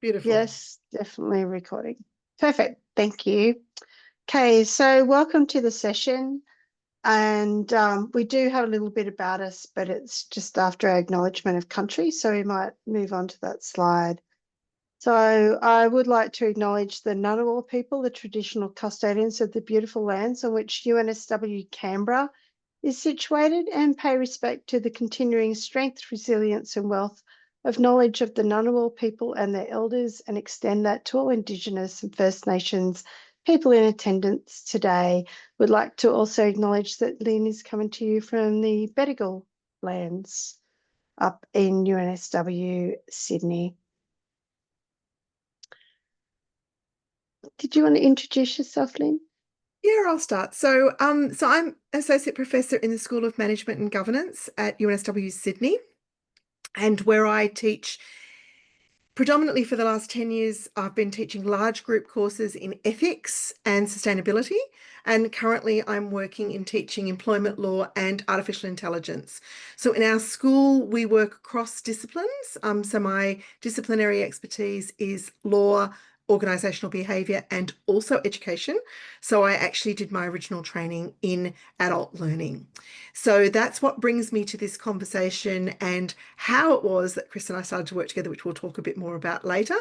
Beautiful. Yes, definitely recording. Perfect. Thank you. Okay, so welcome to the session. And we do have a little bit about us, but it's just after our acknowledgement of country, so we might move on to that slide. So I would like to acknowledge the Ngunnawal people, the traditional custodians of the beautiful lands on which UNSW Canberra is situated, and pay respect to the continuing strength, resilience and wealth of knowledge of the Ngunnawal people and their elders, and extend that to all Indigenous and First Nations people in attendance today. Would like to also acknowledge that Lynn is coming to you from the Bedigal lands up in UNSW Sydney. Did you want to introduce yourself, Lynn? Yeah, I'll start. So I'm Associate Professor in the School of Management and Governance at UNSW Sydney, and where I teach predominantly for the last 10 years, I've been teaching large group courses in ethics and sustainability. And currently I'm working in teaching employment law and artificial intelligence. So in our school, we work across disciplines. So my disciplinary expertise is law, organizational behavior, and also education. So I actually did my original training in adult learning. So that's what brings me to this conversation and how it was that Chris and I started to work together, which we'll talk a bit more about later.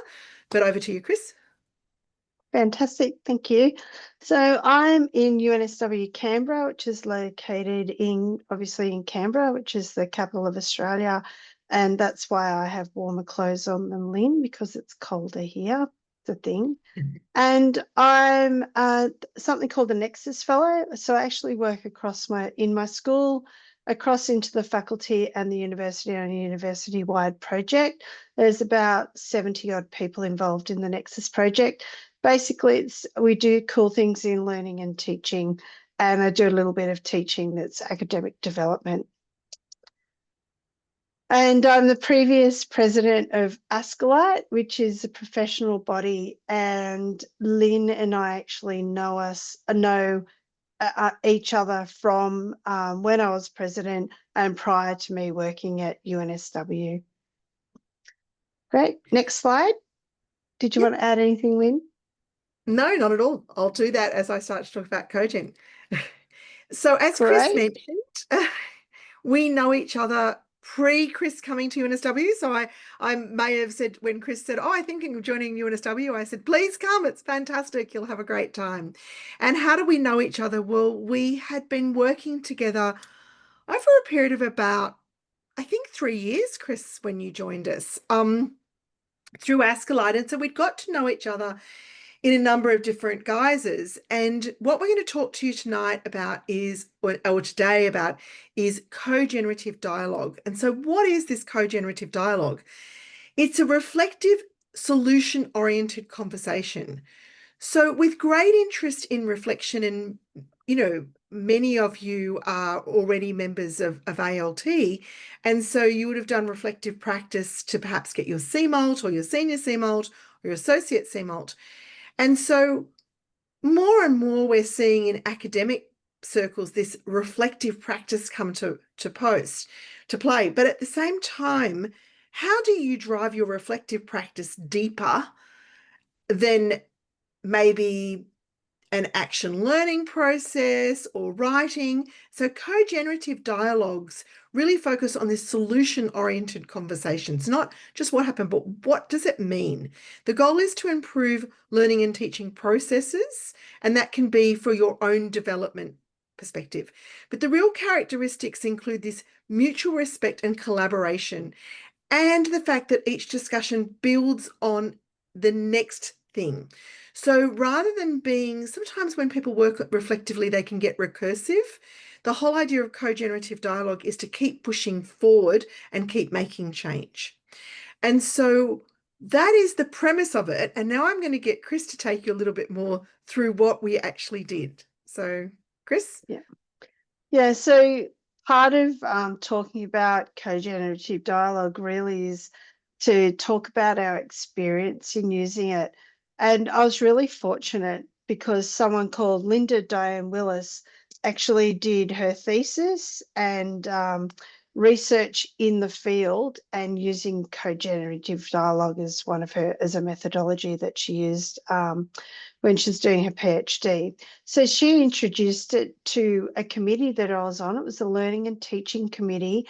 But over to you, Chris. Fantastic, thank you. So I'm in UNSW Canberra, which is located obviously in Canberra, which is the capital of Australia. And that's why I have warmer clothes on than Lynn, because it's colder here, the thing. And I'm something called the Nexus Fellow. So I actually work in my school, across into the faculty and the university on a university-wide project. There's about 70 odd people involved in the Nexus project. Basically, we do cool things in learning and teaching, and I do a little bit of teaching that's academic development. And I'm the previous president of Ascolite, which is a professional body, and Lynn and I actually know each other from when I was president and prior to me working at UNSW. Great. Next slide. Did you want to add anything, Lynn? No, not at all. I'll do that as I start to talk about coaching. So as Chris Great. mentioned, we know each other pre-Chris coming to UNSW. So I may have said when Chris said, oh, I think I'm joining UNSW, I said, please come. It's fantastic. You'll have a great time. And how do we know each other? Well, we had been working together over a period of about, I think, 3 years, Chris, when you joined us, through Ascolite. And so we'd got to know each other in a number of different guises. And what we're going to talk to you tonight about or today about is co-generative dialogue. And so what is this co-generative dialogue? It's a reflective, solution-oriented conversation. So with great interest in reflection, and, many of you are already members of ALT, and so you would have done reflective practice to perhaps get your CMALT or your senior CMALT or your associate CMALT. And so more and more we're seeing in academic circles this reflective practice come to play. But at the same time, how do you drive your reflective practice deeper than maybe an action learning process or writing? So co-generative dialogues really focus on this solution-oriented conversations, not just what happened, but what does it mean? The goal is to improve learning and teaching processes, and that can be for your own development perspective. But the real characteristics include this mutual respect and collaboration, and the fact that each discussion builds on the next thing. So rather than being, sometimes when people work reflectively, they can get recursive. The whole idea of co-generative dialogue is to keep pushing forward and keep making change. And so that is the premise of it. And now I'm going to get Chris to take you a little bit more through what we actually did. So, Chris? Yeah, so part of talking about co-generative dialogue really is to talk about our experience in using it. And I was really fortunate because someone called Linda Diane Willis actually did her thesis and research in the field and using co-generative dialogue as one of her, as a methodology that she used when she's doing her PhD. So she introduced it to a committee that I was on. It was the Learning and Teaching Committee,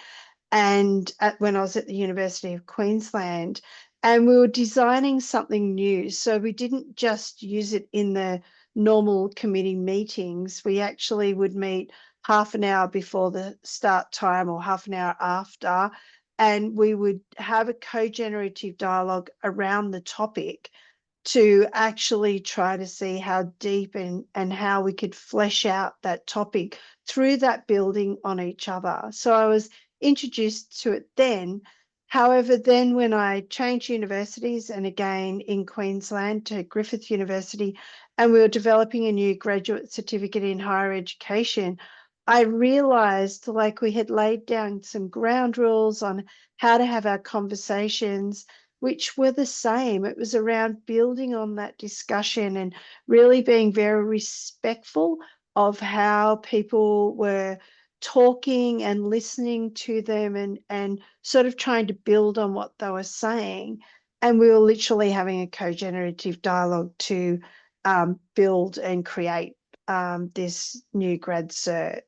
and when I was at the University of Queensland, and we were designing something new. So we didn't just use it in the normal committee meetings. We actually would meet half an hour before the start time or half an hour after, and we would have a co-generative dialogue around the topic to actually try to see how deep and how we could flesh out that topic through that building on each other. So I was introduced to it then. However, then when I changed universities, and again in Queensland to Griffith University, and we were developing a new graduate certificate in higher education, I realized like we had laid down some ground rules on how to have our conversations, which were the same. It was around building on that discussion and really being very respectful of how people were talking and listening to them, and sort of trying to build on what they were saying. And we were literally having a co-generative dialogue to build and create this new grad cert.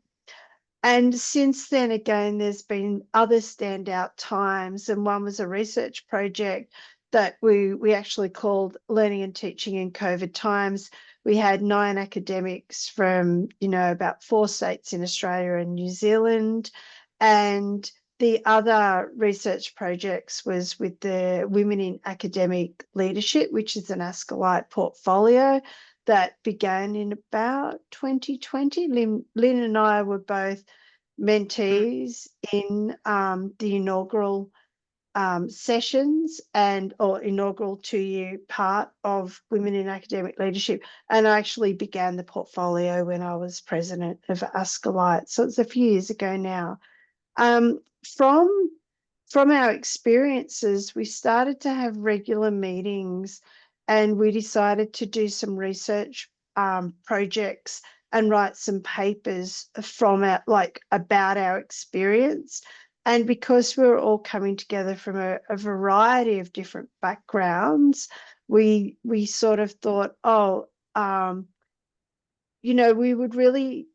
And since then, again, there's been other standout times, and one was a research project that we actually called Learning and Teaching in COVID Times. We had 9 academics from, about 4 states in Australia and New Zealand. And the other research projects was with the Women in Academic Leadership, which is an Ascolite portfolio that began in about 2020. Lynn and I were both mentees in the inaugural sessions or inaugural 2-year part of Women in Academic Leadership. And I actually began the portfolio when I was president of Ascolite. So it's a few years ago now. Um, from from our experiences, we started to have regular meetings, and we decided to do some research projects and write some papers from about our experience. And because we were all coming together from a variety of different backgrounds, we sort of thought, we would really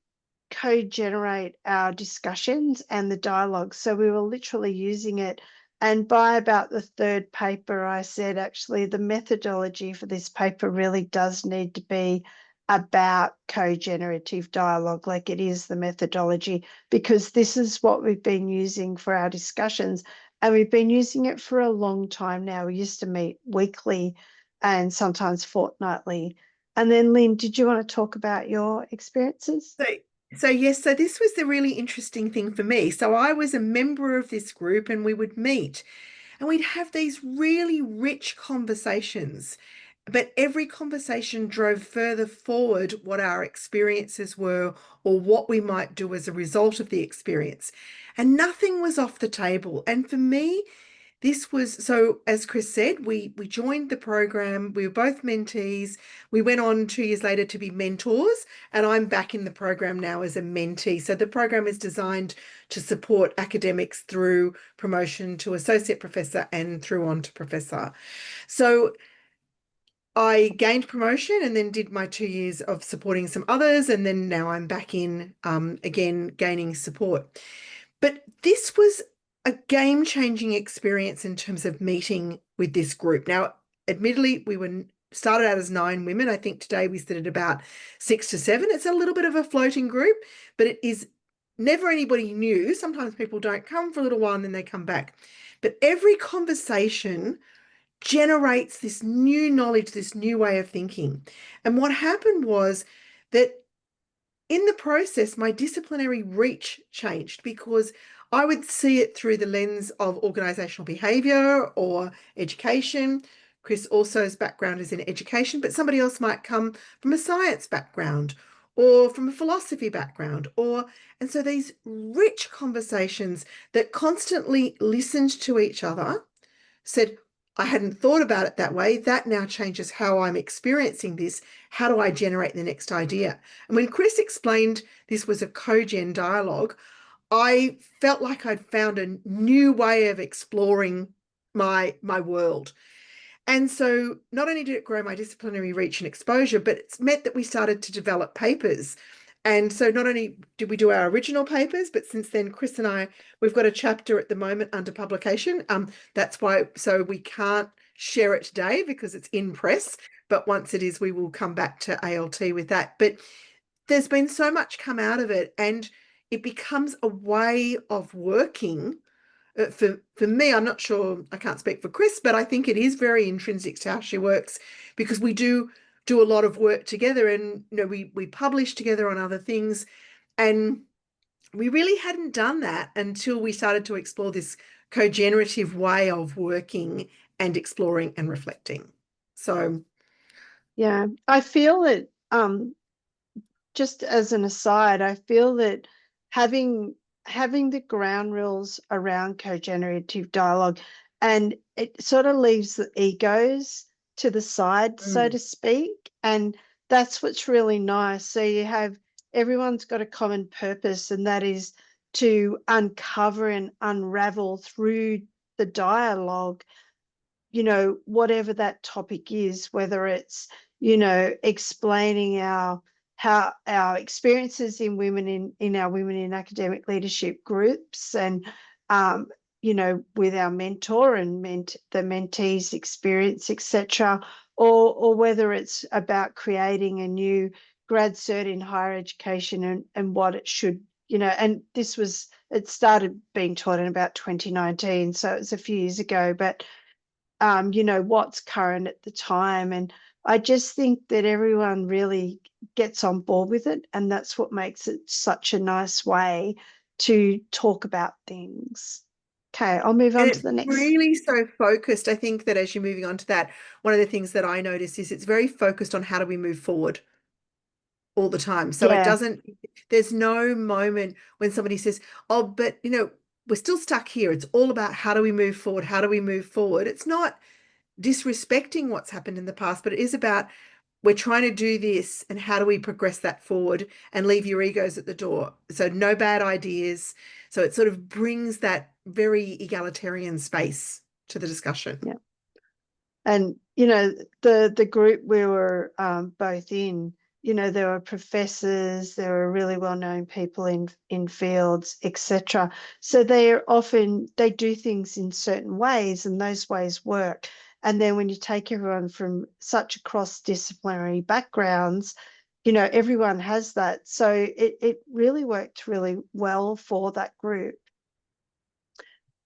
co-generate our discussions and the dialogue. So we were literally using it. And by about the 3rd paper, I said, actually, the methodology for this paper really does need to be about co-generative dialogue, like it is the methodology, because this is what we've been using for our discussions. And we've been using it for a long time now. We used to meet weekly and sometimes fortnightly. And then, Lynn, did you want to talk about your experiences? So yes, so this was the really interesting thing for me. So I was a member of this group, and we would meet and we'd have these really rich conversations. But every conversation drove further forward what our experiences were or what we might do as a result of the experience. And nothing was off the table. And for me, this was so, as Chris said, we joined the program. We were both mentees. We went on 2 years later to be mentors, and I'm back in the program now as a mentee. So the program is designed to support academics through promotion to associate professor and through on to professor. So I gained promotion and then did my 2 years of supporting some others, and then now I'm back in again gaining support. But this was a game-changing experience in terms of meeting with this group. Now, admittedly, we were started out as 9 women. I think today we sit at about 6 to 7. It's a little bit of a floating group, but it is never anybody new. Sometimes people don't come for a little while and then they come back. But every conversation generates this new knowledge, this new way of thinking. And what happened was that in the process, my disciplinary reach changed because I would see it through the lens of organizational behavior or education. Chris also's background is in education, but somebody else might come from a science background or from a philosophy background, and so these rich conversations that constantly listened to each other said, I hadn't thought about it that way. That now changes how I'm experiencing this. How do I generate the next idea? And when Chris explained this was a co-gen dialogue, I felt like I'd found a new way of exploring my world. And so not only did it grow my disciplinary reach and exposure, but it's meant that we started to develop papers. And so not only did we do our original papers, but since then, Chris and I, we've got a chapter at the moment under publication. That's why, so we can't share it today because it's in press. But once it is, we will come back to ALT with that. But there's been so much come out of it, and it becomes a way of working. For me, I'm not sure, I can't speak for Chris, but I think it is very intrinsic to how she works, because we do a lot of work together, and we publish together on other things, and we really hadn't done that until we started to explore this co-generative way of working and exploring and reflecting. So Yeah, I feel that just as an aside, I feel that having the ground rules around co-generative dialogue, and it sort of leaves the egos to the side, so mm. to speak. And that's what's really nice. So you have everyone's got a common purpose, and that is to uncover and unravel through the dialogue, whatever that topic is, whether it's, explaining how our experiences in women in our women in academic leadership groups, and with our mentor and the mentees experience, etc., or whether it's about creating a new grad cert in higher education, and what it should, and it started being taught in about 2019, so it's a few years ago, but what's current at the time. And I just think that everyone really gets on board with it. And that's what makes it such a nice way to talk about things. Okay, I'll move And on to it's the next. really so focused. I think that as you're moving on to that, one of the things that I notice is it's very focused on how do we move forward all the time. So it Yeah, doesn't, there's no moment when somebody says, oh, but we're still stuck here. It's all about how do we move forward? How do we move forward? It's not disrespecting what's happened in the past, but it is about we're trying to do this and how do we progress that forward and leave your egos at the door. So no bad ideas. So it sort of brings that very egalitarian space to the discussion. yeah. And the group we were both in, there were professors, there were really well-known people in fields, etc. So they do things in certain ways, and those ways work. And then when you take everyone from such cross-disciplinary backgrounds, everyone has that. So it really worked really well for that group.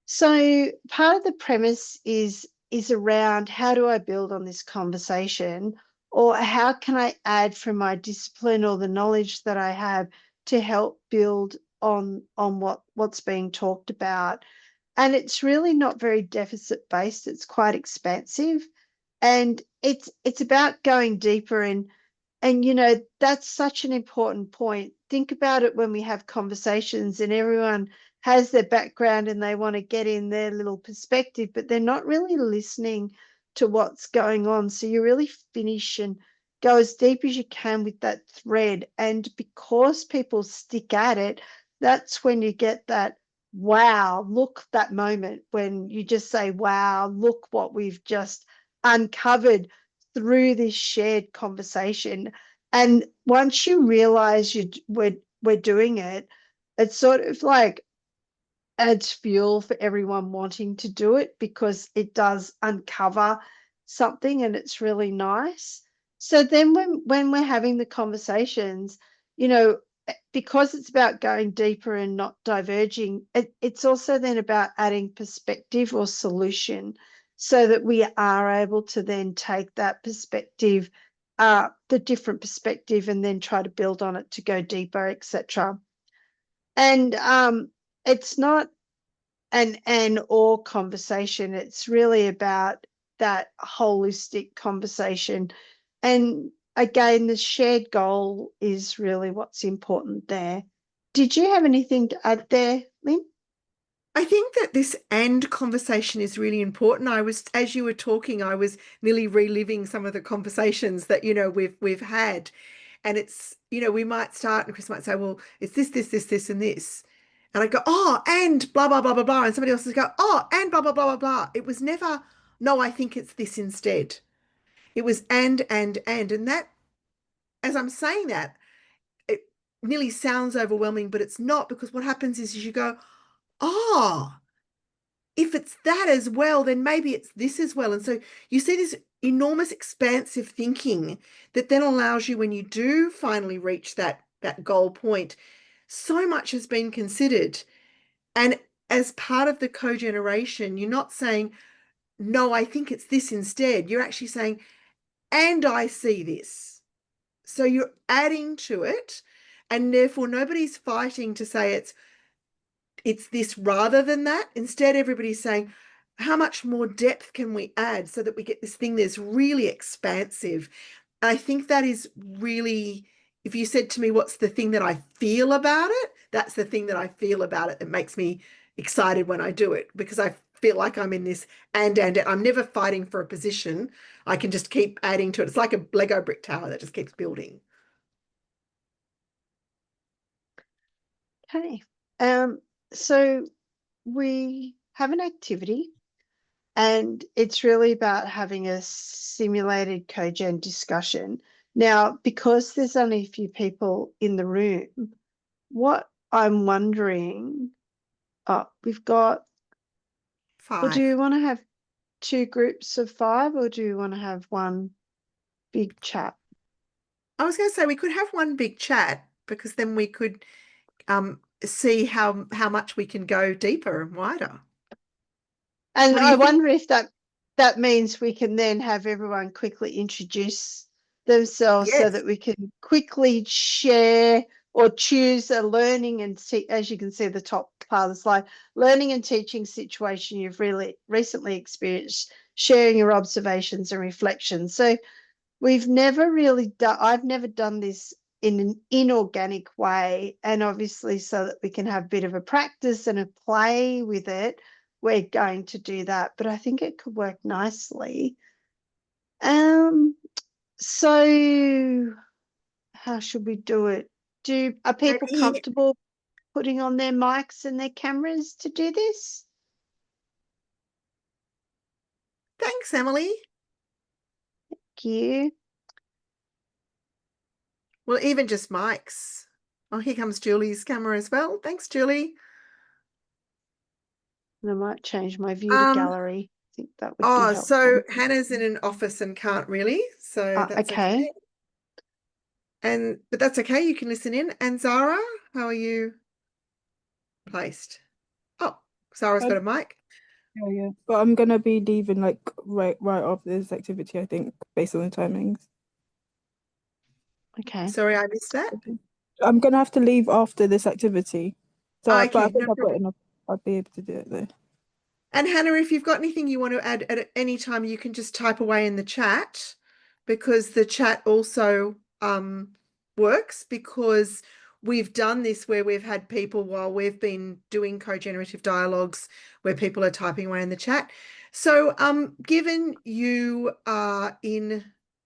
So part of the premise is around how do I build on this conversation, or how can I add from my discipline or the knowledge that I have to help build on what's being talked about. And it's really not very deficit based, it's quite expansive, and it's about going deeper. And that's such an important point. Think about it when we have conversations and everyone has their background and they want to get in their little perspective, but they're not really listening to what's going on. So you really finish and go as deep as you can with that thread. And because people stick at it, that's when you get that wow, look, that moment when you just say, wow, look what we've just uncovered through this shared conversation. And once you realize we're doing it, it's sort of like adds fuel for everyone wanting to do it, because it does uncover something and it's really nice. So then when we're having the conversations, because it's about going deeper and not diverging, it's also then about adding perspective or solution, so that we are able to then take that perspective, the different perspective, and then try to build on it to go deeper, etc. And it's not an or conversation. It's really about that holistic conversation. And again, the shared goal is really what's important there. Did you have anything to add there, Lynn? I think that this and conversation is really important. As you were talking, I was nearly reliving some of the conversations that, we've had. And it's, we might start and Chris might say, well, it's this, this, this, this, and this. And I'd go, oh, and blah, blah, blah, blah, blah. And somebody else would go, oh, and blah, blah, blah, blah, blah. It was never, no, I think it's this instead. It was and. And that, as I'm saying that, it nearly sounds overwhelming, but it's not, because what happens is you go, oh, if it's that as well, then maybe it's this as well. And so you see this enormous expansive thinking that then allows you, when you do finally reach that goal point, so much has been considered. And as part of the co-generation, you're not saying, no, I think it's this instead. You're actually saying, and I see this. So you're adding to it, and therefore nobody's fighting to say it's this rather than that. Instead, everybody's saying, how much more depth can we add so that we get this thing that's really expansive? And I think that is really, if you said to me, what's the thing that I feel about it? That's the thing that I feel about it that makes me excited when I do it, because I feel like I'm in this and I'm never fighting for a position. I can just keep adding to it. It's like a Lego brick tower that just keeps building. Okay. So we have an activity, and it's really about having a simulated co-gen discussion. Now, because there's only a few people in the room, what I'm wondering, we've got, well, do 5. you want to have 2 groups of 5, or do you want to have one big chat? I was going to say we could have one big chat, because then we could see how much we can go deeper and wider. And What do I you think? wonder if that means we can then have everyone quickly introduce themselves so Yes. that we can quickly share or choose a learning and as you can see the top part of the slide, learning and teaching situation you've really recently experienced, sharing your observations and reflections. So we've never really done, I've never done this in an inorganic way. And obviously, so that we can have a bit of a practice and a play with it, we're going to do that. But I think it could work nicely. So how should we do it? Are people Maybe. comfortable putting on their mics and their cameras to do this? Thanks, Emily. Thank you. Well, even just Mike's. Oh, here comes Julie's camera as well. Thanks, Julie. And I might change my view to Um, gallery. I think that would be oh, helpful. so Hannah's in an office and can't really, so that's Okay. okay. But that's okay, you can listen in. And Zara, how are you placed? Oh, Zara's got a mic. Yeah, yeah. But I'm gonna be leaving like right after this activity, I think, based on the timings. Okay. Sorry, I missed that. I'm gonna have to leave after this activity. So, but I Okay, think no I've got problem. enough. I'll be able to do it though. And Hannah, if you've got anything you want to add at any time, you can just type away in the chat, because the chat also works, because we've done this where we've had people, while we've been doing co-generative dialogues, where people are typing away in the chat. So given you are in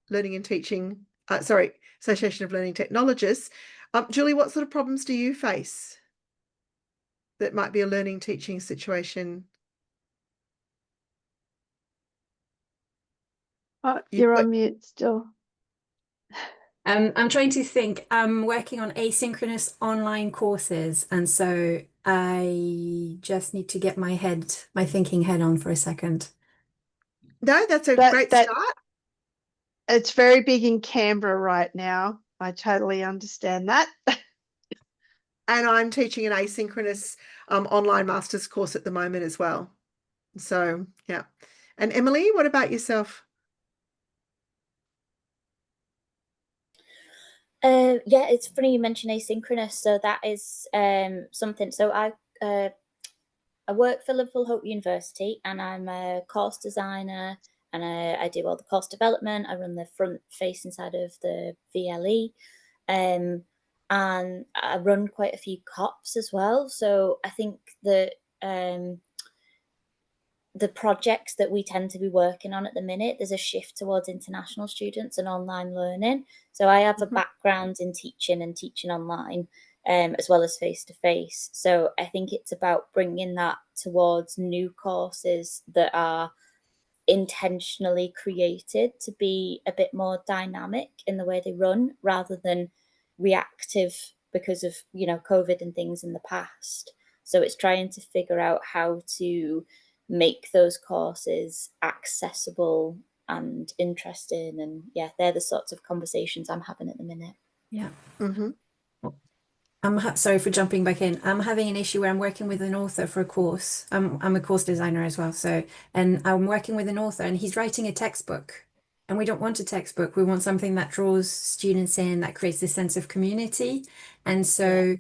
learning and teaching, Association of Learning Technologists, Julie, what sort of problems do you face that might be a learning teaching situation? Oh, You've you're got on mute still. I'm trying to think. I'm working on asynchronous online courses, and so I just need to get my thinking head on for a second. No, that's a That great that start. it's very big in Canberra right now. I totally understand that. And I'm teaching an asynchronous online master's course at the moment as well. So, yeah. And Emily, what about yourself? Yeah, it's funny you mention asynchronous. So that is something. So I work for Liverpool Hope University, and I'm a course designer, and I do all the course development. I run the front facing side of the VLE, and I run quite a few COPs as well. So I think that the projects that we tend to be working on at the minute, there's a shift towards international students and online learning. So I have a background in teaching and teaching online. as well as face-to-face. So I think it's about bringing that towards new courses that are intentionally created to be a bit more dynamic in the way they run, rather than reactive because of, you know, COVID and things in the past. So it's trying to figure out how to make those courses accessible and interesting. And yeah, they're the sorts of conversations I'm having at the minute. Yeah. Mm-hmm. I'm sorry for jumping back in. I'm having an issue where I'm working with an author for a course. I'm a course designer as well. And I'm working with an author and he's writing a textbook. And we don't want a textbook. We want something that draws students in, that creates this sense of community. And so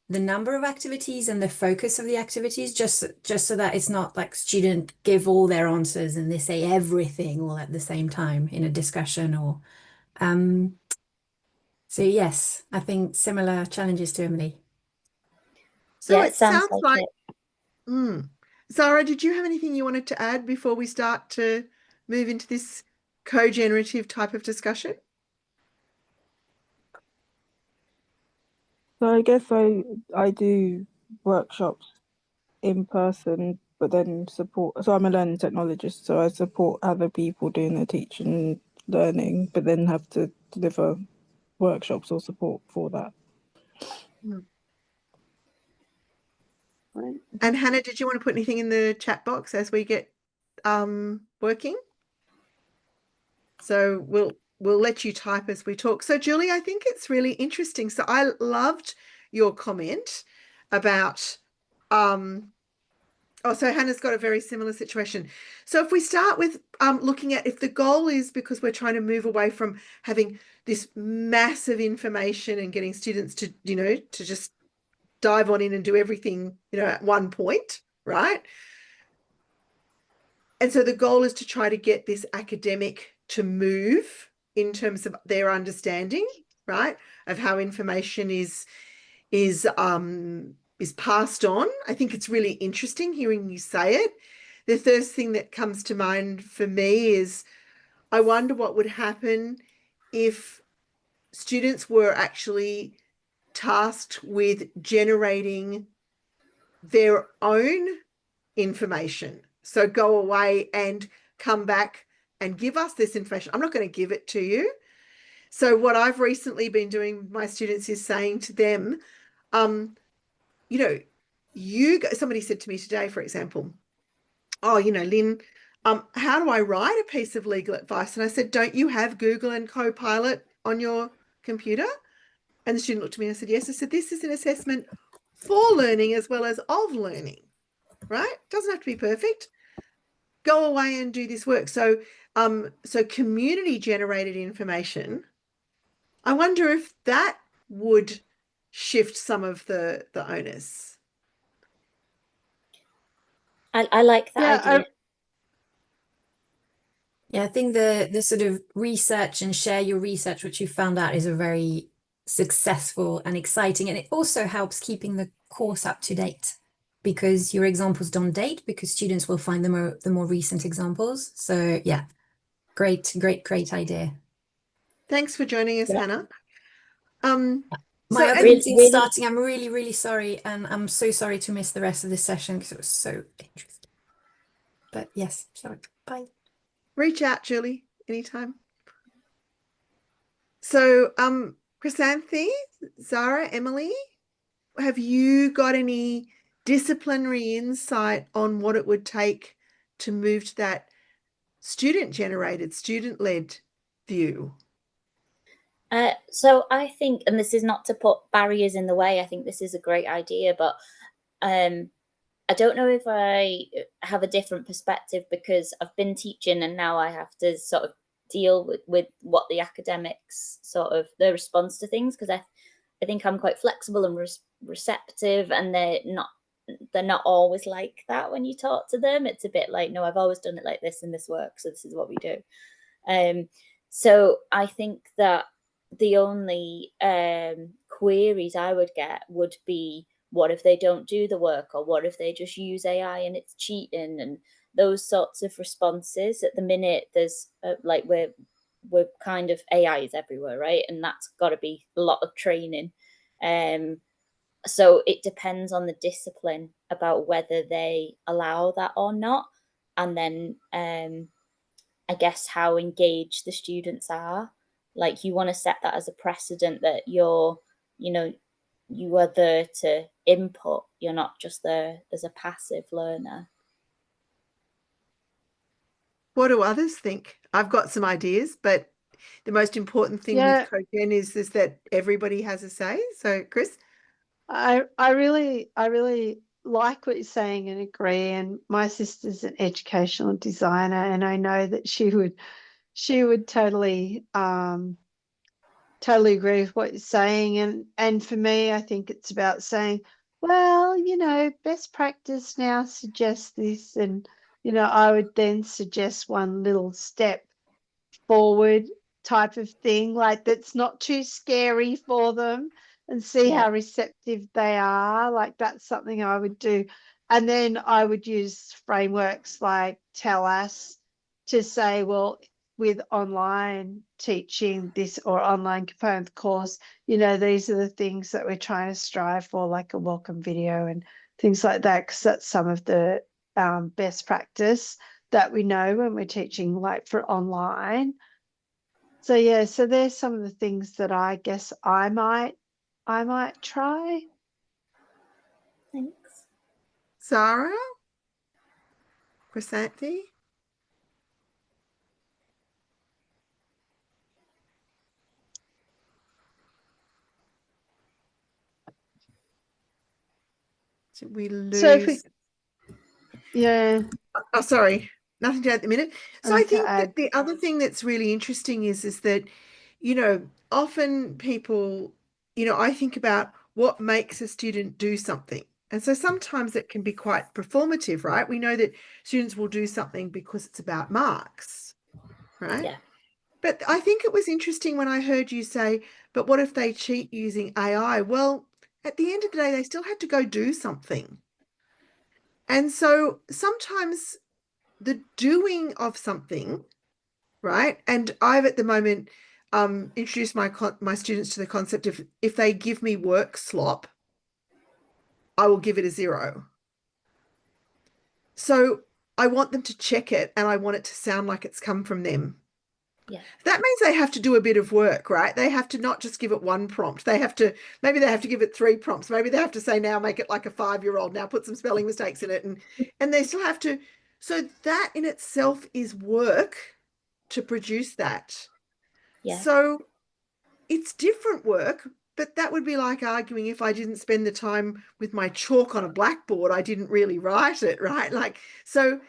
the number of activities and the focus of the activities, just so that it's not like students give all their answers and they say everything all at the same time in a discussion or so yes, I think similar challenges to Emily. So Yeah, it sounds sounds like like, it. Zara, did you have anything you wanted to add before we start to move into this co-generative type of discussion? So I guess I do workshops in person, but then support. So I'm a learning technologist, so I support other people doing their teaching and learning, but then have to deliver workshops or support for that. And Hannah, did you want to put anything in the chat box as we get working? So we'll let you type as we talk. So Julie, I think it's really interesting. So I loved your comment about so Hannah's got a very similar situation. So if we start with looking at if the goal is because we're trying to move away from having this massive information and getting students to, you know, to just dive on in and do everything, you know, at one point, right? And so the goal is to try to get this academic to move in terms of their understanding, right, of how information is passed on. I think it's really interesting hearing you say it. The first thing that comes to mind for me is I wonder what would happen if students were actually tasked with generating their own information. So go away and come back and give us this information. I'm not going to give it to you. So what I've recently been doing with my students is saying to them, you know, somebody said to me today, for example, oh, you know, Lynn, how do I write a piece of legal advice? And I said, don't you have Google and Copilot on your computer? And the student looked at me and I said, yes. I said, this is an assessment for learning as well as of learning, right? Doesn't have to be perfect. Go away and do this work. So, so community generated information, I wonder if that would shift some of the onus. I like that idea. Yeah, I think the sort of research and share your research, which you found out is a very successful and exciting, and it also helps keeping the course up to date because your examples don't date because students will find the more recent examples. So yeah, great idea. Thanks for joining us, Hannah. My other really- meeting's starting. I'm really sorry, and I'm so sorry to miss the rest of this session because it was so interesting. But yes, sorry. Bye. Reach out, Julie, anytime. So, Chrysanthi, Zara, Emily, have you got any disciplinary insight on what it would take to move to that student-generated, student-led view? So I think, and this is not to put barriers in the way, I think this is a great idea, but I don't know if I have a different perspective because I've been teaching and now I have to sort of deal with what the academics sort of their response to things, because I think I'm quite flexible and receptive, and they're not always like that when you talk to them. It's a bit like, no, I've always done it like this and this works, so this is what we do. So I think that the only queries I would get would be, what if they don't do the work, or what if they just use AI and it's cheating, and those sorts of responses. At the minute, there's like we're kind of AI is everywhere, right? And that's got to be a lot of training. So it depends on the discipline about whether they allow that or not. And then I guess how engaged the students are. Like, you want to set that as a precedent that you're, you know, you are there to input. You're not just there as a passive learner. What do others think? I've got some ideas, but the most important thing Yeah. with Co-gen is that everybody has a say. So, Chris? I really like what you're saying and agree. And my sister's an educational designer, and I know that she would totally totally agree with what you're saying. And for me, I think it's about saying, well, best practice now suggests this, and I would then suggest one little step forward type of thing, like that's not too scary for them, and see how receptive they are. Like, that's something I would do. And then I would use frameworks like Tell Us to say, well, with online teaching this or online component course, these are the things that we're trying to strive for, like a welcome video and things like that, because that's some of the best practice that we know when we're teaching, like for online. So yeah, so there's some of the things that I guess I might try. Thanks. Sarah? Chrysanthi? Did we lose? So if we, yeah, Oh, sorry, nothing to add at the minute. So I nothing to think that add. the other thing that's really interesting is that, often people, I think about what makes a student do something. And so sometimes it can be quite performative, right? We know that students will do something because it's about marks, right? Yeah. But I think it was interesting when I heard you say, but what if they cheat using AI? Well, at the end of the day, they still had to go do something. And so sometimes the doing of something, right? And I've at the moment introduced my students to the concept of, if they give me work slop, I will give it a 0. So I want them to check it, and I want it to sound like it's come from them. Yeah. That means they have to do a bit of work, right? They have to not just give it one prompt. Maybe they have to give it 3 prompts. Maybe they have to say, now make it like a 5-year-old, now put some spelling mistakes in it. And they still have to. So that in itself is work to produce that. Yeah. So it's different work, but that would be like arguing, if I didn't spend the time with my chalk on a blackboard, I didn't really write it, right? Like, so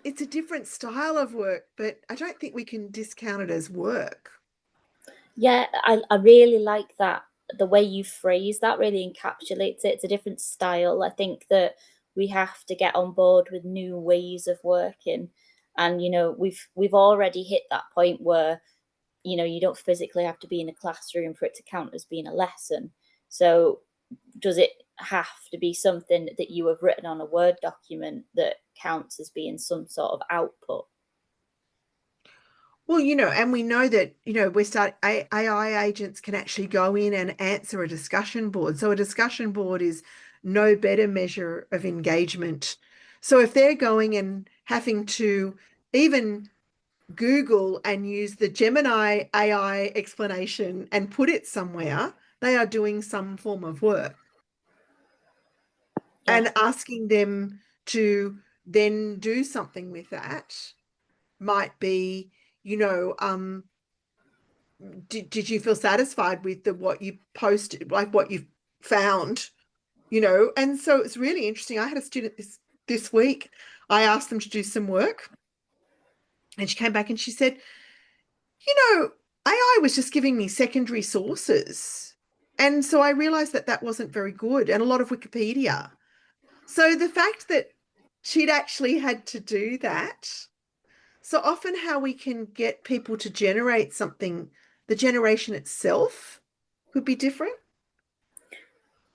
it's a different style of work, but I don't think we can discount it as work. Yeah, I really like that. The way you phrase that really encapsulates it. It's a different style. I think that we have to get on board with new ways of working. And we've already hit that point where you don't physically have to be in a classroom for it to count as being a lesson. So does it have to be something that you have written on a Word document that counts as being some sort of output? Well, and we know that, AI agents can actually go in and answer a discussion board. So a discussion board is no better measure of engagement. So if they're going and having to even Google and use the Gemini AI explanation and put it somewhere, they are doing some form of work. Yeah. And asking them to then do something with that might be, did you feel satisfied with what you posted, like what you found, And so it's really interesting. I had a student this week. I asked them to do some work, and she came back and she said, AI was just giving me secondary sources. And so I realized that wasn't very good, and a lot of Wikipedia. So the fact that she'd actually had to do that. So often how we can get people to generate something, the generation itself could be different.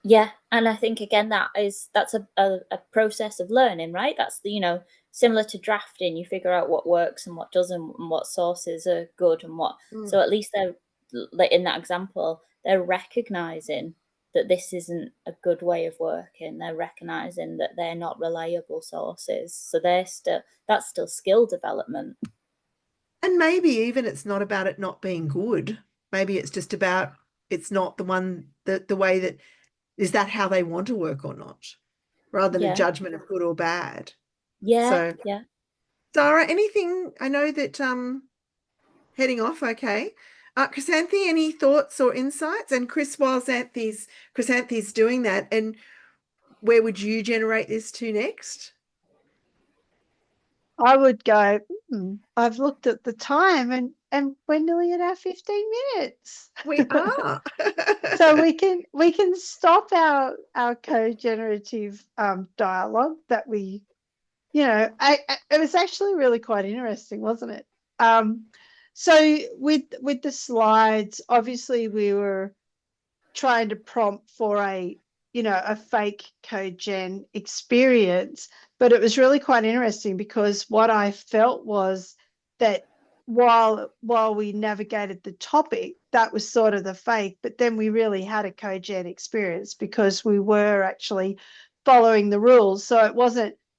Yeah, and I think again that's a process of learning, right? That's similar to drafting. You figure out what works and what doesn't, and what sources are good and what. So at least they're, like in that example, they're recognizing that this isn't a good way of working. They're recognizing that they're not reliable sources. So that's still skill development. And maybe even it's not about it not being good. Maybe it's just about it's not the one the way that is that how they want to work or not, rather than a judgment of good or bad. Yeah, So yeah. Zara, anything? I know that heading off, okay. Chrysanthi, any thoughts or insights? And Chris, while Chrysanthi's doing that, and where would you generate this to next? I would go, I've looked at the time and we're nearly at our 15 minutes. We are. So we can stop our co-generative dialogue that we, it was actually really quite interesting, wasn't it? So with the slides, obviously we were trying to prompt for a fake co-gen experience, but it was really quite interesting because what I felt was that while we navigated the topic, that was sort of the fake, but then we really had a co-gen experience because we were actually following the rules. So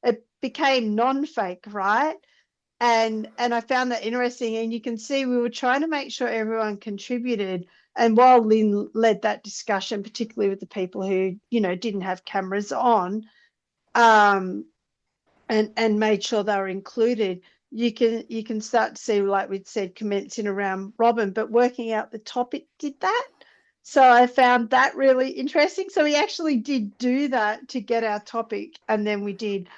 it became non-fake, right? And I found that interesting. And you can see we were trying to make sure everyone contributed. And while Lynn led that discussion, particularly with the people who, didn't have cameras on, and made sure they were included, you can start to see, like we'd said, commencing around Robin, but working out the topic did that. So I found that really interesting. So we actually did do that to get our topic, and then we did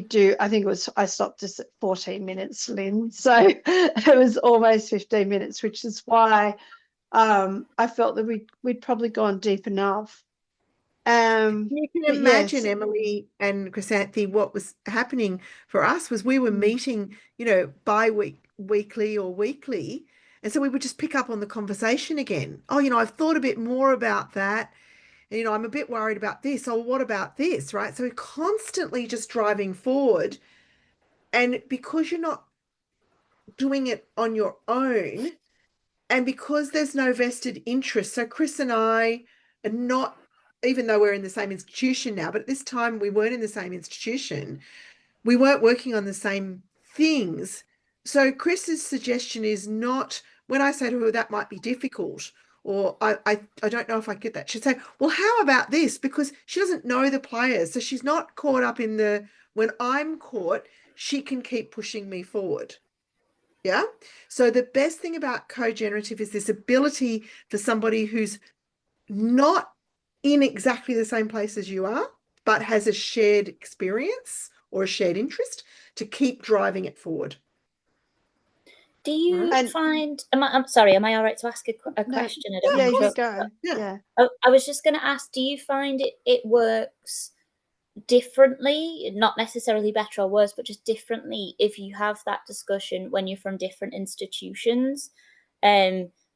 do, I think I stopped us at 14 minutes, Lynn. So it was almost 15 minutes, which is why I felt that we'd probably gone deep enough. You can imagine, yes, Emily and Chrysanthi, what was happening for us was we were meeting, weekly or weekly. And so we would just pick up on the conversation again. Oh, I've thought a bit more about that. And, I'm a bit worried about this. Oh, what about this? Right. So we're constantly just driving forward. And because you're not doing it on your own, and because there's no vested interest, so Chris and I are not, even though we're in the same institution now, but at this time we weren't in the same institution, we weren't working on the same things. So Chris's suggestion is not, when I say to her that might be difficult, or I don't know if I get that, she'd say, well, how about this? Because she doesn't know the players. So she's not caught up in when I'm caught, she can keep pushing me forward. Yeah. So the best thing about co-generative is this ability for somebody who's not in exactly the same place as you are, but has a shared experience or a shared interest to keep driving it forward. Do you find, I'm sorry, am I all right to ask a question? Yeah, you go. Yeah. I was just going to ask, do you find it works differently, not necessarily better or worse, but just differently if you have that discussion when you're from different institutions?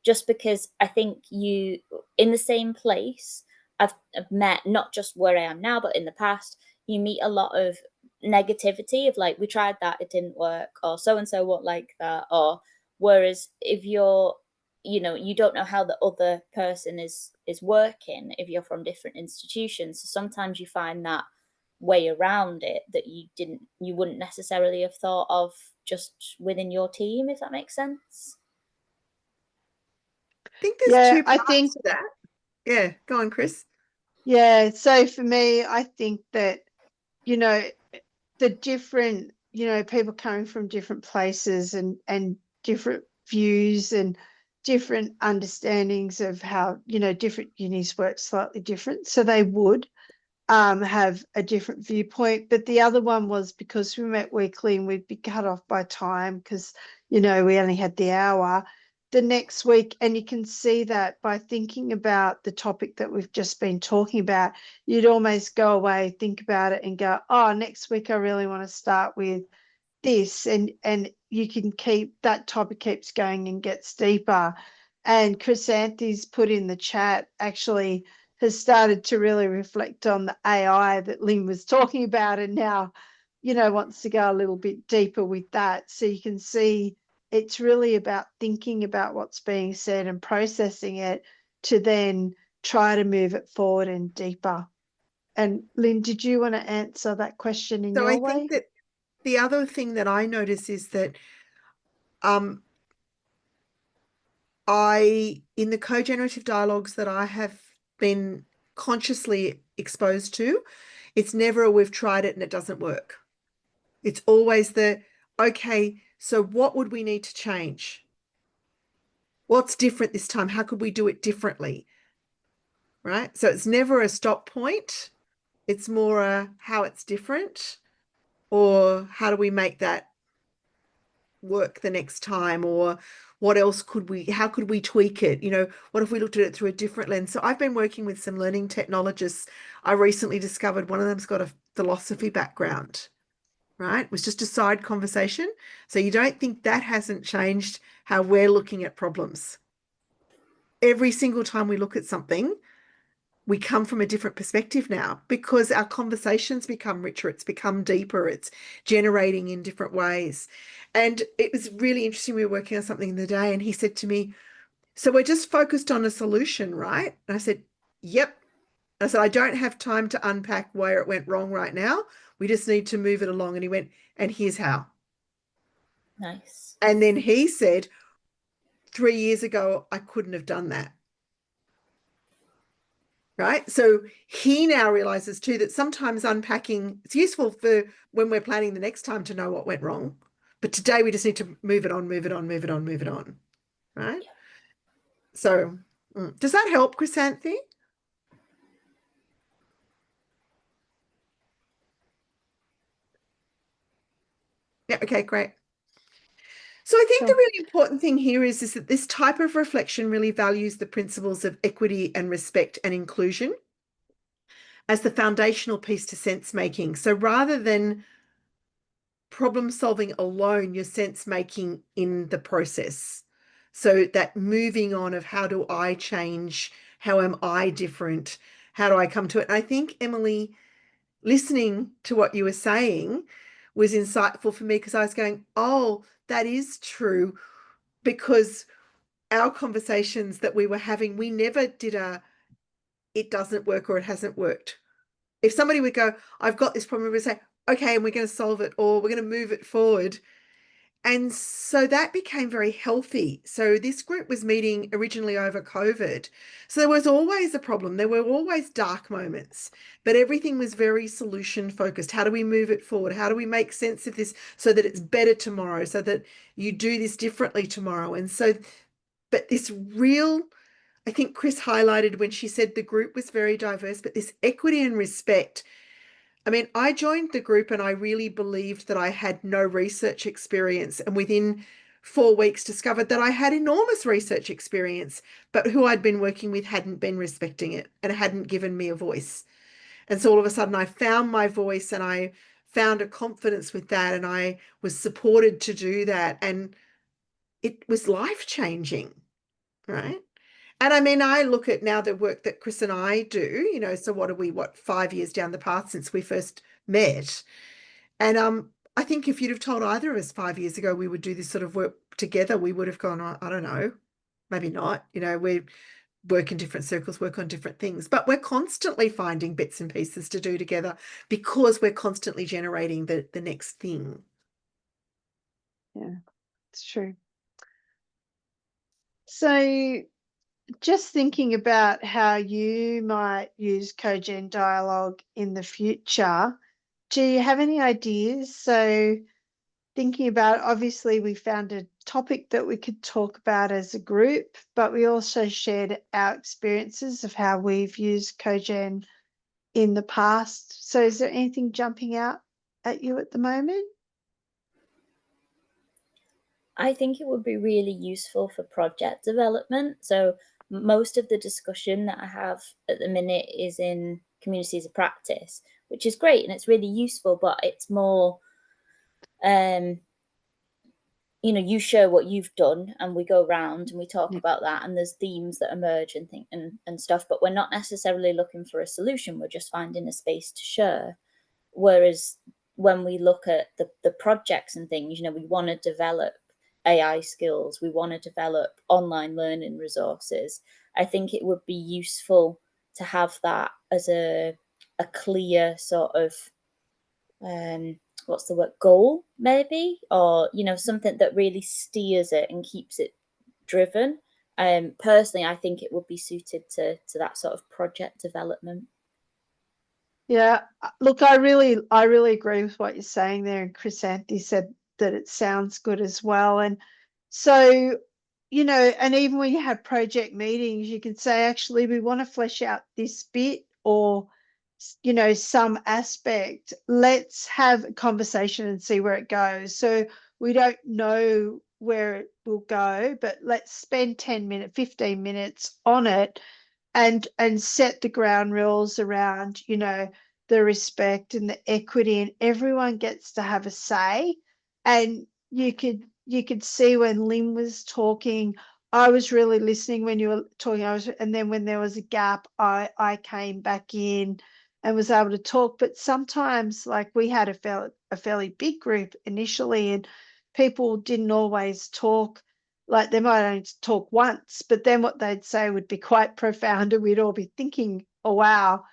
Just because I think you, in the same place, I've met, not just where I am now, but in the past, you meet a lot of negativity of like, we tried that, it didn't work, or so-and-so won't like that. Or whereas if you're, you don't know how the other person is working if you're from different institutions. So sometimes you find that way around it that you wouldn't necessarily have thought of just within your team, if that makes sense. I think there's two parts to that. Yeah, go on, Chris. Yeah, so for me, I think that, the different, people coming from different places and different views and different understandings of how, different unis work slightly different. So they would have a different viewpoint. But the other one was because we met weekly and we'd be cut off by time because, we only had the hour. The next week, and you can see that by thinking about the topic that we've just been talking about, you'd almost go away, think about it and go, oh, next week I really want to start with this, and you can keep that topic keeps going and gets deeper. And Chrysanthi's put in the chat actually has started to really reflect on the AI that Lynn was talking about, and now, wants to go a little bit deeper with that. So you can see it's really about thinking about what's being said and processing it to then try to move it forward and deeper. And Lynn, did you want to answer that question in So your I way? think that the other thing that I notice is that in the co-generative dialogues that I have been consciously exposed to, it's never a we've tried it and it doesn't work. It's always the, okay, so what would we need to change? What's different this time? How could we do it differently? Right? So it's never a stop point. It's more a how it's different, or how do we make that work the next time, or what else how could we tweak it? You know, what if we looked at it through a different lens? So I've been working with some learning technologists. I recently discovered one of them's got a philosophy background, right? It was just a side conversation. So you don't think that hasn't changed how we're looking at problems. Every single time we look at something, we come from a different perspective now because our conversations become richer, it's become deeper, it's generating in different ways. And it was really interesting. We were working on something the day and he said to me, so we're just focused on a solution, right? And I said, yep. I said, I don't have time to unpack where it went wrong right now. We just need to move it along. And he went, and here's how. Nice. And then he said, 3 years ago, I couldn't have done that. Right. So he now realizes too that sometimes unpacking, it's useful for when we're planning the next time to know what went wrong. But today we just need to move it on, move it on, move it on, move it on. Right. Yeah. So does that help, Chrysanthi? Yeah. Okay, great. So I think the really important thing here is that this type of reflection really values the principles of equity and respect and inclusion as the foundational piece to sense making. So rather than problem solving alone, you're sense making in the process. So that moving on of how do I change? How am I different? How do I come to it? And I think, Emily, listening to what you were saying was insightful for me because I was going, oh, that is true, because our conversations that we were having, we never did it doesn't work or it hasn't worked. If somebody would go, I've got this problem, we would say, okay, and we're going to solve it, or we're going to move it forward. And so that became very healthy. So this group was meeting originally over COVID. So there was always a problem. There were always dark moments, but everything was very solution focused. How do we move it forward? How do we make sense of this so that it's better tomorrow, so that you do this differently tomorrow? And so, but this real, I think Chris highlighted when she said the group was very diverse, but this equity and respect. I mean, I joined the group and I really believed that I had no research experience, and within 4 weeks discovered that I had enormous research experience, but who I'd been working with hadn't been respecting it and hadn't given me a voice. And so all of a sudden I found my voice and I found a confidence with that, and I was supported to do that. And it was life-changing, right? And I mean, I look at now the work that Chris and I do, you know, so what are we, 5 years down the path since we first met? And I think if you'd have told either of us 5 years ago we would do this sort of work together, we would have gone, I don't know, maybe not. You know, we work in different circles, work on different things, but we're constantly finding bits and pieces to do together because we're constantly generating the next thing. Yeah, it's true. So just thinking about how you might use co-gen dialogue in the future, do you have any ideas? So thinking about, obviously we found a topic that we could talk about as a group, but we also shared our experiences of how we've used co-gen in the past. So is there anything jumping out at you at the moment? I think it would be really useful for project development. So most of the discussion that I have at the minute is in communities of practice, which is great and it's really useful, but it's more, you know, you share what you've done and we go around and we talk about that, and there's themes that emerge and stuff, but we're not necessarily looking for a solution. We're just finding a space to share. Whereas when we look at the projects and things, you know, we want to develop AI skills, we want to develop online learning resources, I think it would be useful to have that as a clear sort of what's the word, goal maybe, or something that really steers it and keeps it driven. Personally, I think it would be suited to that sort of project development. Yeah, look, I really agree with what you're saying there, and Chrysanthi said that it sounds good as well. And so, and even when you have project meetings, you can say, actually, we want to flesh out this bit, or some aspect. Let's have a conversation and see where it goes. So we don't know where it will go, but let's spend 10 minutes, 15 minutes on it, and set the ground rules around, the respect and the equity, and everyone gets to have a say. And you could see when Lynn was talking, I was really listening when you were talking. And then when there was a gap, I came back in and was able to talk. But sometimes, like, we had a fairly big group initially, and people didn't always talk. Like, they might only talk once, but then what they'd say would be quite profound, and we'd all be thinking, oh, wow,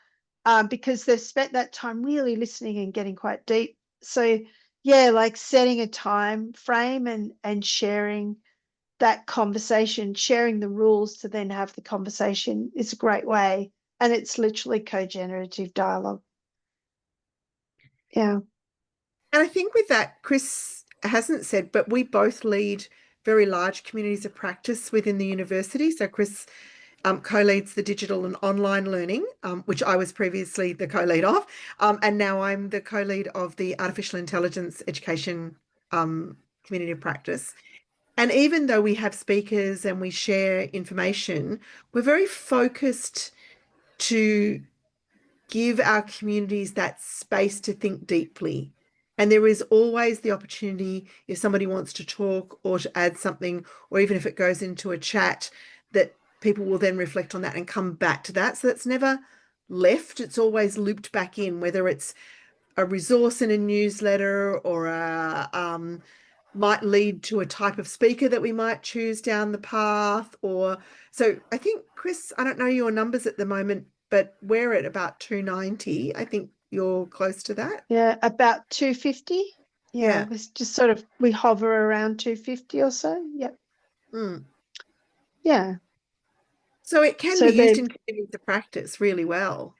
because they've spent that time really listening and getting quite deep. So, yeah, like setting a time frame and sharing that conversation, sharing the rules to then have the conversation is a great way. And it's literally co-generative dialogue. Yeah. And I think with that, Chris hasn't said, but we both lead very large communities of practice within the university. So Chris co-leads the digital and online learning, which I was previously the co-lead of, and now I'm the co-lead of the artificial intelligence education community of practice. And even though we have speakers and we share information, we're very focused to give our communities that space to think deeply. And there is always the opportunity, if somebody wants to talk or to add something, or even if it goes into a chat, that people will then reflect on that and come back to that. So it's never left, it's always looped back in, whether it's a resource in a newsletter or might lead to a type of speaker that we might choose down the path. Or so I think, Chris, I don't know your numbers at the moment, but we're at about 290. I think you're close to that. Yeah, about 250. Yeah. It's just sort of, we hover around 250 or so. Yep. Yeah. So it can be used in community to practice really well,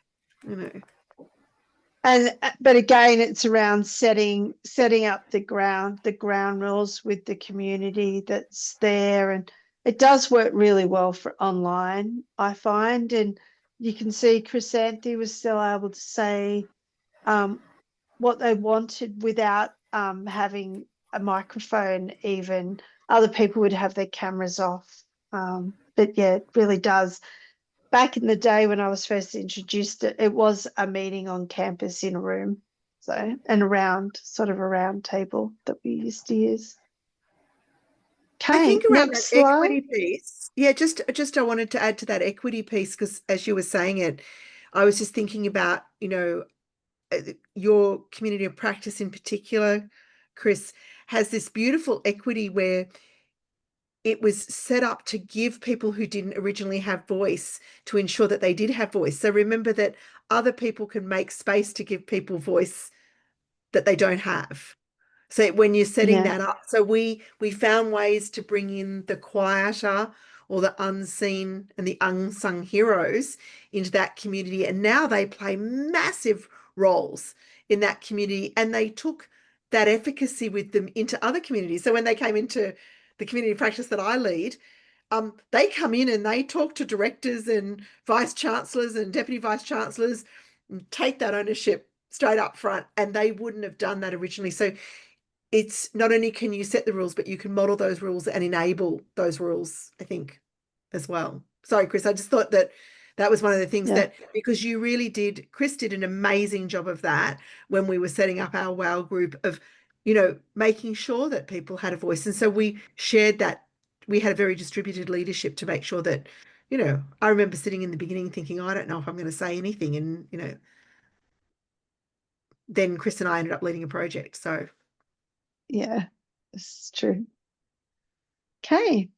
But again, it's around setting up the ground rules with the community that's there, and it does work really well for online, I find. And you can see Chrysanthi was still able to say what they wanted without having a microphone. Even other people would have their cameras off. But yeah, it really does. Back in the day when I was first introduced, it was a meeting on campus in a room. So, and sort of a round table that we used to use. Okay, I think around next that slide. equity piece, just I wanted to add to that equity piece, because as you were saying it, I was just thinking about, your community of practice in particular, Chris, has this beautiful equity where it was set up to give people who didn't originally have voice, to ensure that they did have voice. So remember that other people can make space to give people voice that they don't have. So when you're setting that up, so we found ways to bring in the quieter or the unseen and the unsung heroes into that community. And now they play massive roles in that community. And they took that efficacy with them into other communities. So when they came into the community practice that I lead, they come in and they talk to directors and vice chancellors and deputy vice chancellors and take that ownership straight up front. And they wouldn't have done that originally. So it's not only can you set the rules, but you can model those rules and enable those rules, I think, as well. Sorry, Chris, I just thought that was one of the things that, because you really did, Chris did an amazing job of that when we were setting up our WOW group of, making sure that people had a voice. And so we shared that. We had a very distributed leadership to make sure that, I remember sitting in the beginning thinking, I don't know if I'm going to say anything. And, then Chris and I ended up leading a project. So yeah, this is true. Okay,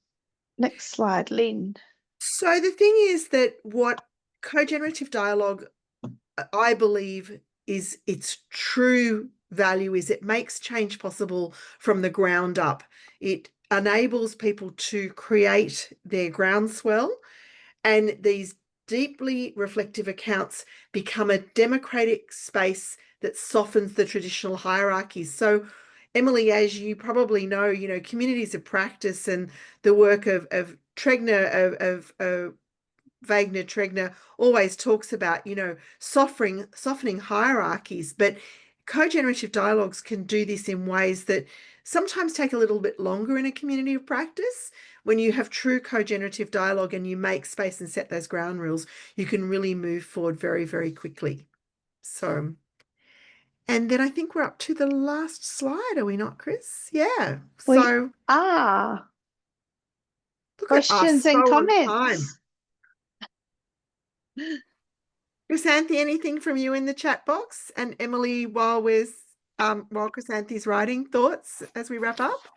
next slide, Lynn. So the thing is that what co-generative dialogue, I believe, is its true value is it makes change possible from the ground up. It enables people to create their groundswell, and these deeply reflective accounts become a democratic space that softens the traditional hierarchies. So, Emily, as you probably know, communities of practice and the work of Tregner, of Wagner Tregner always talks about, softening hierarchies, but co-generative dialogues can do this in ways that sometimes take a little bit longer in a community of practice. When you have true co-generative dialogue and you make space and set those ground rules, you can really move forward very, very quickly. So, and then I think we're up to the last slide, are we not, Chris? Yeah. We So are. look at us, Questions and so on comments. time. Chrysanthi, anything from you in the chat box? And Emily, while Chrysanthi's writing, thoughts as we wrap up?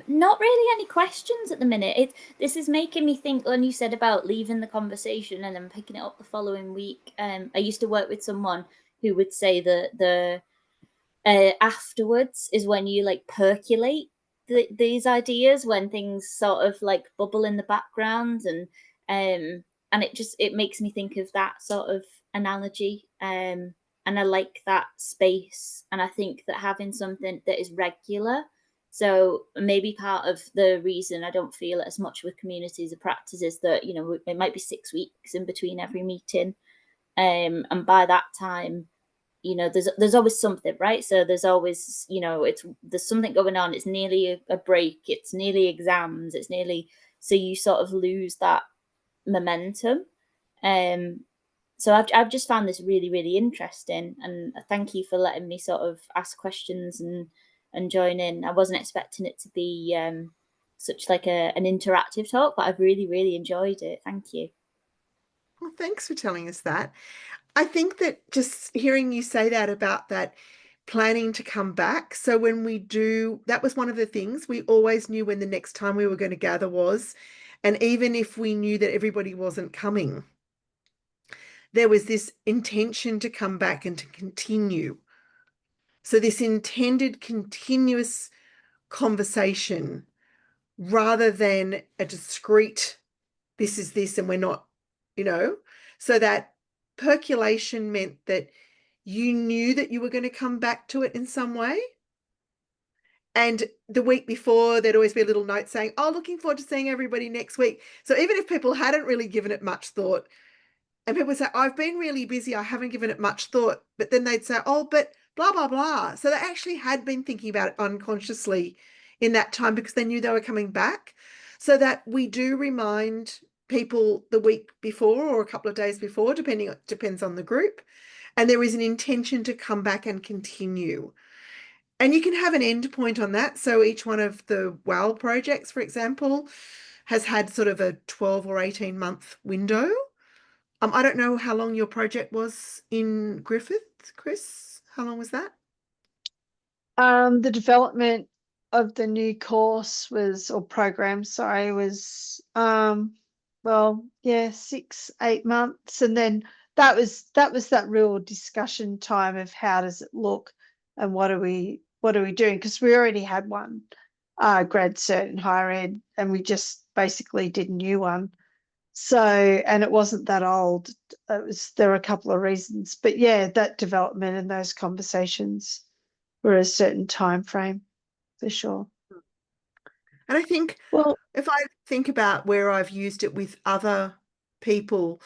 Not really any questions at the minute. This is making me think when you said about leaving the conversation and then picking it up the following week. I used to work with someone who would say that the afterwards is when you like percolate these ideas, when things sort of like bubble in the background, and it makes me think of that sort of analogy. And I like that space, and I think that having something that is regular. So maybe part of the reason I don't feel it as much with communities of practice is that it might be 6 weeks in between every meeting, and by that time there's always something, right? So there's always there's something going on. It's nearly a break, it's nearly exams, it's nearly, so you sort of lose that momentum. So I've just found this really, really interesting, and thank you for letting me sort of ask questions and join in. I wasn't expecting it to be such like an interactive talk, but I've really, really enjoyed it. Thank you. Well, thanks for telling us that. I think that just hearing you say that about that planning to come back. So when we do, that was one of the things we always knew when the next time we were going to gather was. And even if we knew that everybody wasn't coming, there was this intention to come back and to continue. So this intended continuous conversation rather than a discrete, this is this and we're not, so that percolation meant that you knew that you were going to come back to it in some way. And the week before, there'd always be a little note saying, oh, looking forward to seeing everybody next week. So even if people hadn't really given it much thought, and people would say, I've been really busy, I haven't given it much thought, but then they'd say, oh, but blah, blah, blah. So they actually had been thinking about it unconsciously in that time because they knew they were coming back. So that we do remind people the week before or a couple of days before, depends on the group. And there is an intention to come back and continue. And you can have an end point on that. So each one of the WOW projects, for example, has had sort of a 12 or 18 month window. I don't know how long your project was in Griffith, Chris. How long was that? The development of the new course program, was 6-8 months, and then that was that real discussion time of how does it look and what are we doing, because we already had one grad cert in higher ed and we just basically did a new one. So, and it wasn't that old. There were a couple of reasons, but yeah, that development and those conversations were a certain time frame for sure. And I think, well, if I think about where I've used it with other people,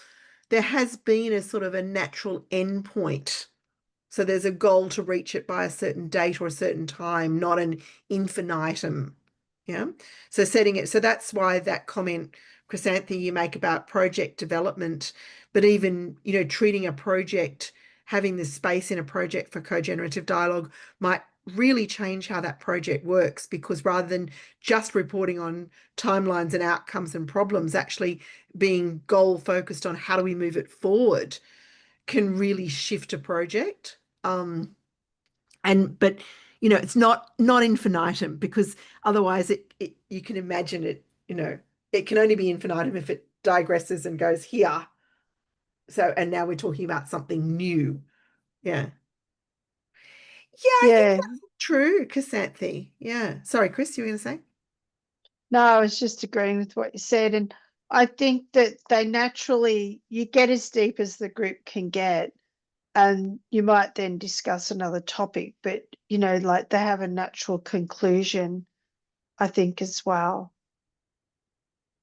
there has been a sort of a natural end point. So there's a goal to reach it by a certain date or a certain time, not an infinitum. Yeah. So setting it. So that's why that comment, Chrysanthi, you make about project development, but even, treating a project, having the space in a project for co-generative dialogue might really change how that project works, because rather than just reporting on timelines and outcomes and problems, actually being goal focused on how do we move it forward can really shift a project. But it's not infinitum, because otherwise you can imagine it, it can only be infinitum if it digresses and goes here. So, and now we're talking about something new. Yeah. Yeah, I think Yeah. that's true, Chrysanthi. Yeah. Sorry, Chris, you were going to say? No, I was just agreeing with what you said. And I think that they naturally, you get as deep as the group can get, and you might then discuss another topic, but, you know, like they have a natural conclusion, I think, as well.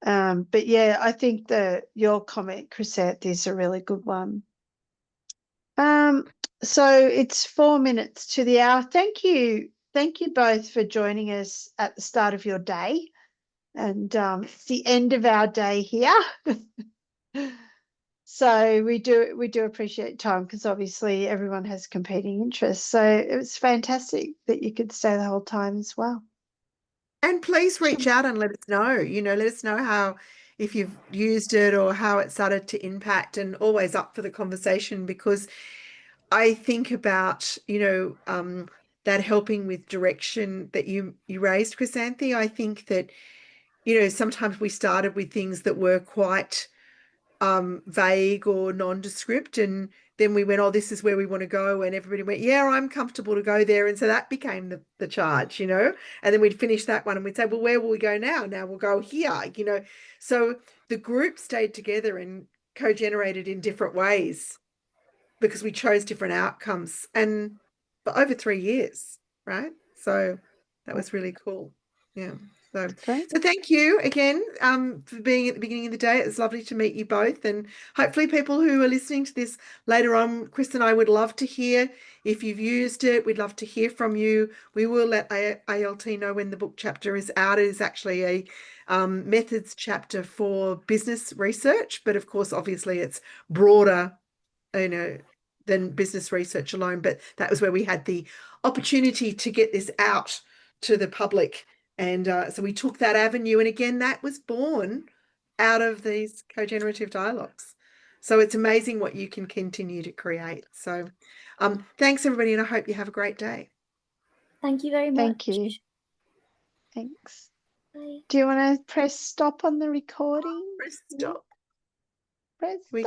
But yeah, I think your comment, Chrisette, is a really good one. So it's 4 minutes to the hour. Thank you both for joining us at the start of your day. And it's the end of our day here. So we do appreciate time, because obviously everyone has competing interests. So it was fantastic that you could stay the whole time as well. And please reach out and let us know, let us know how, if you've used it or how it started to impact, and always up for the conversation, because I think about, that helping with direction that you raised, Chrysanthi. I think that, sometimes we started with things that were quite vague or nondescript, and then we went, oh, this is where we want to go, and everybody went, yeah, I'm comfortable to go there, and so that became the charge, and then we'd finish that one and we'd say, well, where will we go now? Now we'll go here, so the group stayed together and co-generated in different ways because we chose different outcomes, and for over 3 years, right? So that was really cool. Yeah. So thank you again for being at the beginning of the day. It was lovely to meet you both, and hopefully people who are listening to this later on, Chris and I would love to hear if you've used it. We'd love to hear from you. We will let ALT know when the book chapter is out. It is actually a methods chapter for business research, but of course, obviously it's broader, than business research alone. But that was where we had the opportunity to get this out to the public. And so we took that avenue. And again, that was born out of these co-generative dialogues. So it's amazing what you can continue to create. So thanks, everybody. And I hope you have a great day. Thank you very much. Thank you. Thanks. Bye. Do you want to press stop on the recording? Press stop. Press stop.